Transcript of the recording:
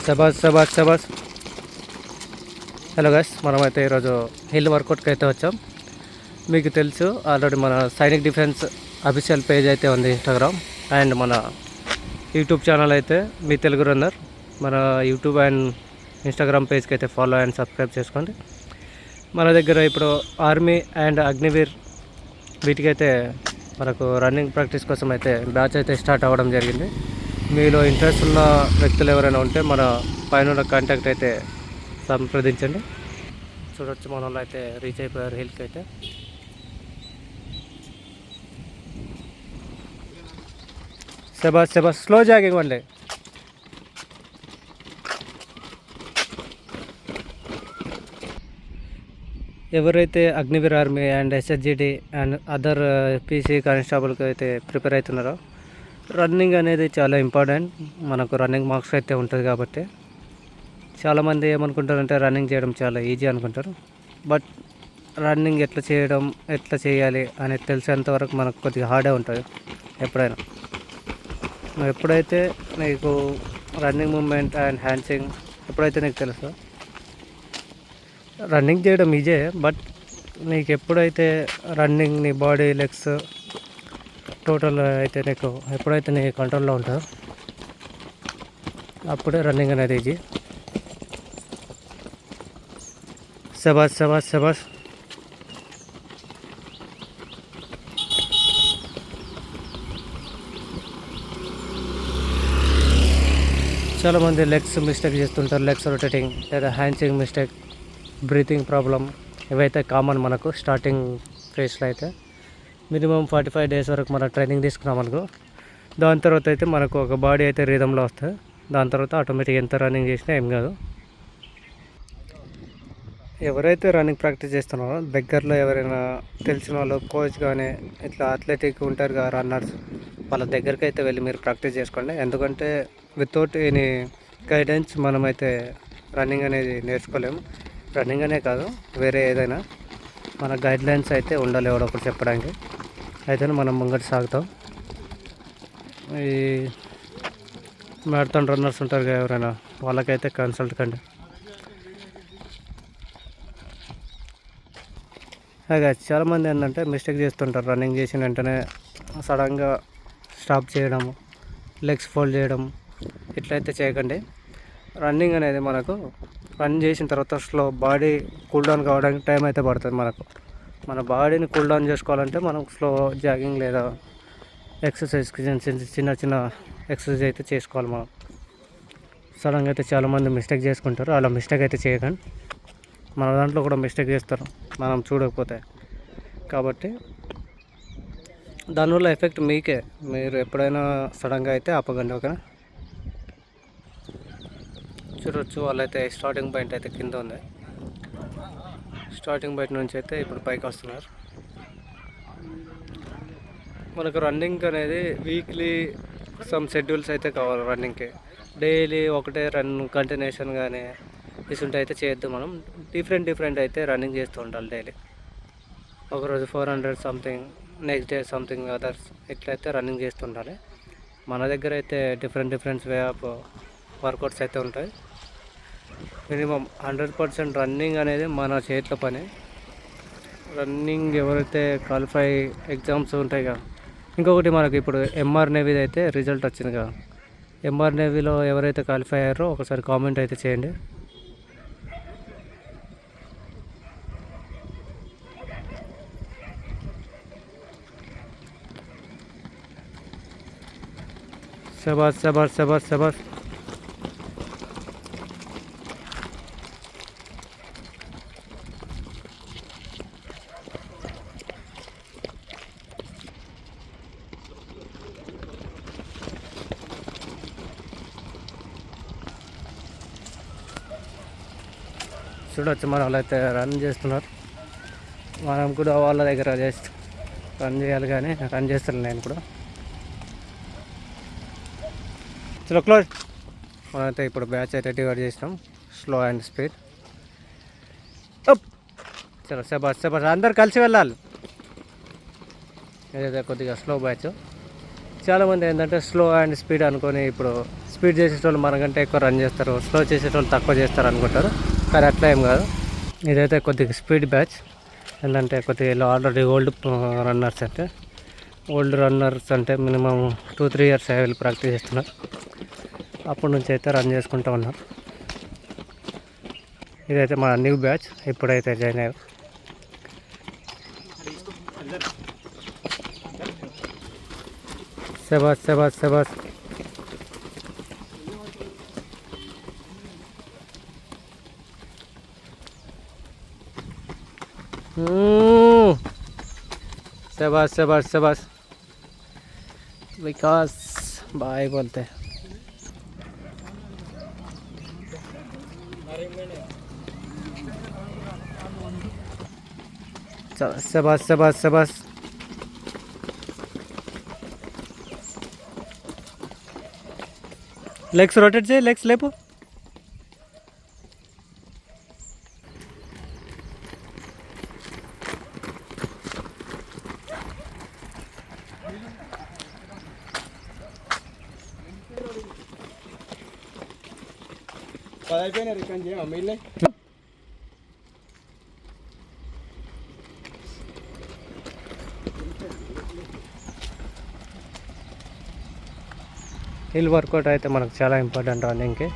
శబాష్ శబాష్ శబాష్. హలో గైస్, మనమైతే ఈరోజు హిల్ వర్కౌట్కి అయితే వచ్చాం. మీకు తెలుసు ఆల్రెడీ మన సైనిక్ డిఫెన్స్ అఫీషియల్ పేజ్ అయితే ఉంది ఇన్స్టాగ్రామ్, అండ్ మన యూట్యూబ్ ఛానల్ అయితే మీ తెలుగు రన్నర్. మన యూట్యూబ్ అండ్ ఇన్స్టాగ్రామ్ పేజ్కి అయితే ఫాలో అండ్ సబ్స్క్రైబ్ చేసుకోండి. మన దగ్గర ఇప్పుడు ఆర్మీ అండ్ అగ్నివీర్ వీటికైతే మనకు రన్నింగ్ ప్రాక్టీస్ కోసం అయితే బ్యాచ్ అయితే స్టార్ట్ అవ్వడం జరిగింది. మీలో ఇంట్రెస్ట్ ఉన్న వ్యక్తులు ఎవరైనా ఉంటే మన పైన కాంటాక్ట్ అయితే సంప్రదించండి. చూడొచ్చు మన వాళ్ళు అయితే రీచ్ అయిపోయారు హిల్కి అయితే. శబాష్ శబాష్, స్లో జాగింగ్ అండి. ఎవరైతే Agniveer army and SSGD and other PC కానిస్టేబుల్కి అయితే ప్రిపేర్ అవుతున్నారో, రన్నింగ్ అనేది చాలా ఇంపార్టెంట్. మనకు రన్నింగ్ మార్క్స్ అయితే ఉంటుంది కాబట్టి చాలామంది ఏమనుకుంటారంటే రన్నింగ్ చేయడం చాలా ఈజీ అనుకుంటారు. బట్ రన్నింగ్ ఎట్లా చేయాలి అనేది తెలిసేంతవరకు మనకు కొద్దిగా హార్డే ఉంటుంది. ఎప్పుడైతే నీకు రన్నింగ్ మూమెంట్ అండ్ హ్యాండ్సింగ్ ఎప్పుడైతే నీకు తెలుసు, రన్నింగ్ చేయడం ఈజీ. బట్ నీకు ఎప్పుడైతే రన్నింగ్ నీ బాడీ లెగ్స్ టోటల్ అయితే నీకు ఎప్పుడైతే నీ కంట్రోల్లో ఉంటుందో అప్పుడే రన్నింగ్ అనేది ఈజీ. శబాష్ శబాష్ శబాష్. చాలామంది లెగ్స్ మిస్టేక్ చేస్తుంటారు, లెగ్స్ రొటేటింగ్ లేదా హ్యాండ్సింగ్ మిస్టేక్, బ్రీతింగ్ ప్రాబ్లం. ఇవైతే కామన్ మనకు స్టార్టింగ్ ఫేజ్లో అయితే. మినిమం 45 days వరకు మనం ట్రైనింగ్ తీసుకున్నాం అనుకో, దాని తర్వాత అయితే మనకు ఒక బాడీ అయితే రిధంలో వస్తుంది. దాని తర్వాత ఆటోమేటిక్ ఎంత రన్నింగ్ చేసినా ఏం కాదు. ఎవరైతే రన్నింగ్ ప్రాక్టీస్ చేస్తున్నారో దగ్గరలో ఎవరైనా తెలిసిన వాళ్ళు కోచ్ కానీ ఇట్లా అథ్లెటిక్ ఉంటారు కదా రన్నర్స్, వాళ్ళ దగ్గరికి అయితే వెళ్ళి మీరు ప్రాక్టీస్ చేసుకోండి. ఎందుకంటే వితౌట్ ఎనీ గైడెన్స్ మనమైతే రన్నింగ్ అనేది నేర్చుకోలేము. రన్నింగ్ అనే కాదు, వేరే ఏదైనా మన గైడ్లైన్స్ అయితే ఉండాలి ఎవడో ఒకటి చెప్పడానికి. అయితేనే మనం ముంగటి సాగుతాం. ఈ మ్యారథాన్ రన్నర్స్ ఉంటారు కదా ఎవరైనా, వాళ్ళకైతే కన్సల్ట్ కండి. అలాగే చాలామంది ఏంటంటే మిస్టేక్ చేస్తుంటారు. రన్నింగ్ చేసిన వెంటనే సడన్గా స్టాప్ చేయడం, లెగ్స్ ఫోల్డ్ చేయడం, ఇట్లయితే చేయకండి. రన్నింగ్ అనేది మనకు రన్ చేసిన తర్వాత స్లో బాడీ కూల్ డౌన్ కావడానికి టైం అయితే పడుతుంది. మన బాడీని కూల్ డౌన్ చేసుకోవాలంటే మనం స్లో జాగింగ్ లేదా ఎక్సర్సైజ్ చిన్న చిన్న ఎక్సర్సైజ్ అయితే చేసుకోవాలి. మనం సడన్గా అయితే చాలామంది మిస్టేక్ చేసుకుంటారు. అలా మిస్టేక్ అయితే చేయకండి. మన దాంట్లో కూడా మిస్టేక్ చేస్తారు మనం చూడకపోతే. కాబట్టి దానివల్ల ఎఫెక్ట్ మీకే. మీరు ఎప్పుడైనా సడన్గా అయితే ఆపకండి, ఓకేనా. చూడవచ్చు వాళ్ళైతే స్టార్టింగ్ పాయింట్ అయితే కింద ఉంది. స్టార్టింగ్ పాయింట్ నుంచి అయితే ఇప్పుడు పైకి వస్తున్నారు. మనకు రన్నింగ్ అనేది వీక్లీ సమ్ షెడ్యూల్స్ అయితే కావాలి. రన్నింగ్కి డైలీ ఒకటే రన్ కంటిన్యూషన్ కానీ ఇసుంటే అయితే చేయొద్దు. మనం డిఫరెంట్ అయితే రన్నింగ్ చేస్తూ ఉండాలి డైలీ. ఒకరోజు 400 something, next day something others, ఇట్లయితే రన్నింగ్ చేస్తుండాలి. మన దగ్గర అయితే డిఫరెంట్ వే ఆఫ్ వర్కౌట్స్ అయితే ఉంటాయి. మినిమం 100% రన్నింగ్ అనేది మన చేతిలో పని. రన్నింగ్ ఎవరైతే క్వాలిఫై ఎగ్జామ్స్ ఉంటాయి కదా. ఇంకొకటి మనకి ఇప్పుడు ఎంఆర్ నేవీ అయితే రిజల్ట్ వచ్చింది కదా. ఎంఆర్ నేవీలో ఎవరైతే క్వాలిఫై అయ్యారో ఒకసారి కామెంట్ అయితే చేయండి. శబాష్ శబాష్ శబాష్ శబాష్. చూడవచ్చు మన వాళ్ళైతే రన్ చేస్తున్నారు. మనం కూడా వాళ్ళ దగ్గర జస్ట్ రన్ చేయాలి, కానీ రన్ చేస్తాను నేను కూడా. చలో క్లోజ్. మనమైతే ఇప్పుడు బ్యాచ్ అయితే డివైడ్ చేసినాం, స్లో అండ్ స్పీడ్. చలో శబాష్ శబాష్, అందరు కలిసి వెళ్ళాలి. ఏదైతే కొద్దిగా స్లో బ్యాచ్. చాలామంది ఏంటంటే స్లో అండ్ స్పీడ్ అనుకొని ఇప్పుడు స్పీడ్ చేసేటోళ్ళు మనకంటే ఎక్కువ రన్ చేస్తారు, స్లో చేసేటోళ్ళు తక్కువ చేస్తారు అనుకుంటారు. కానీ అట్లా ఏం కాదు. ఇదైతే కొద్దిగా స్పీడ్ బ్యాచ్. ఏంటంటే కొద్దిగా ఇలా ఆల్రెడీ రన్నర్స్ అంటే ఓల్డ్ రన్నర్స్ అంటే మినిమం 2-3 ఇయర్స్ వీళ్ళు ప్రాక్టీస్ చేస్తున్నారు. అప్పటి నుంచి అయితే రన్ చేసుకుంటూ ఉన్నారు. ఇదైతే మా న్యూ బ్యాచ్ ఇప్పుడైతే జాయిన్ అయ్యారు. శబాస్ శబాస్ శబాస్. శబాస్ శబాస్ శబాస్. विकास बाय बोलते हैं. शबाश शबाश शबाश. लेग्स रोटेट से लेग्स लेपो. అయిపోయినా రిటర్న్ చేయ అమ్మాయిలే. హిల్ వర్కౌట్ అయితే మనకు చాలా ఇంపార్టెంట్ రన్నింగ్కి.